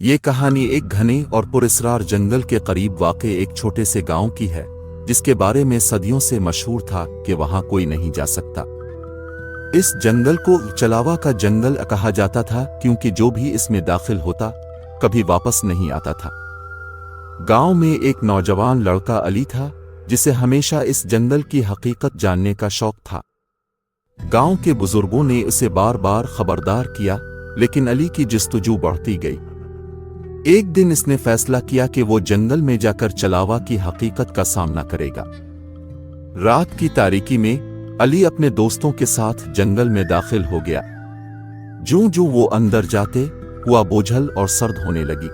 یہ کہانی ایک گھنے اور پراسرار جنگل کے قریب واقع ایک چھوٹے سے گاؤں کی ہے، جس کے بارے میں صدیوں سے مشہور تھا کہ وہاں کوئی نہیں جا سکتا۔ اس جنگل کو چلاوا کا جنگل کہا جاتا تھا کیونکہ جو بھی اس میں داخل ہوتا کبھی واپس نہیں آتا تھا۔ گاؤں میں ایک نوجوان لڑکا علی تھا جسے ہمیشہ اس جنگل کی حقیقت جاننے کا شوق تھا۔ گاؤں کے بزرگوں نے اسے بار بار خبردار کیا، لیکن علی کی جستجو بڑھتی گئی۔ ایک دن اس نے فیصلہ کیا کہ وہ جنگل میں جا کر چلاوا کی حقیقت کا سامنا کرے گا۔ رات کی تاریکی میں علی اپنے دوستوں کے ساتھ جنگل میں داخل ہو گیا۔ جو وہ اندر جاتے ہوا بوجھل اور سرد ہونے لگی۔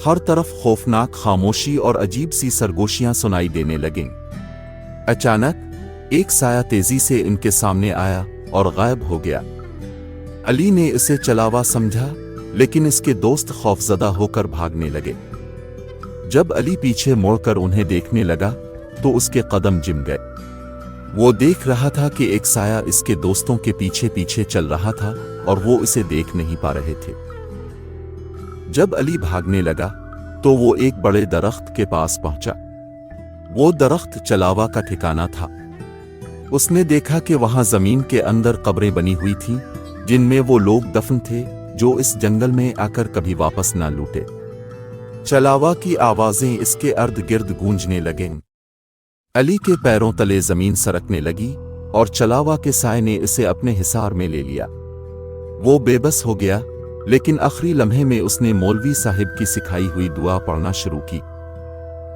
ہر طرف خوفناک خاموشی اور عجیب سی سرگوشیاں سنائی دینے لگیں۔ اچانک ایک سایہ تیزی سے ان کے سامنے آیا اور غائب ہو گیا۔ علی نے اسے چلاوا سمجھا، لیکن اس کے دوست خوفزدہ ہو کر بھاگنے لگے۔ جب علی پیچھے موڑ کر انہیں دیکھنے لگا تو اس کے قدم جم گئے۔ وہ دیکھ رہا تھا کہ ایک سایہ اس کے دوستوں کے پیچھے پیچھے چل رہا تھا اور وہ اسے دیکھ نہیں پا رہے تھے۔ جب علی بھاگنے لگا تو وہ ایک بڑے درخت کے پاس پہنچا۔ وہ درخت چلاوا کا ٹھکانہ تھا۔ اس نے دیکھا کہ وہاں زمین کے اندر قبریں بنی ہوئی تھیں جن میں وہ لوگ دفن تھے جو اس جنگل میں آ کر کبھی واپس نہ لوٹے۔ چلاوا کی آوازیں اس کے ارد گرد گونجنے لگیں۔ علی کے پیروں تلے زمین سرکنے لگی اور چلاوا کے سائے نے اسے اپنے حصار میں لے لیا۔ وہ بے بس ہو گیا، لیکن آخری لمحے میں اس نے مولوی صاحب کی سکھائی ہوئی دعا پڑھنا شروع کی۔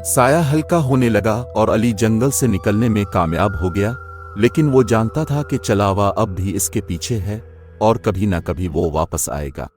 سایہ ہلکا ہونے لگا اور علی جنگل سے نکلنے میں کامیاب ہو گیا، لیکن وہ جانتا تھا کہ چلاوا اب بھی اس کے پیچھے ہے اور کبھی نہ کبھی وہ واپس آئے گا۔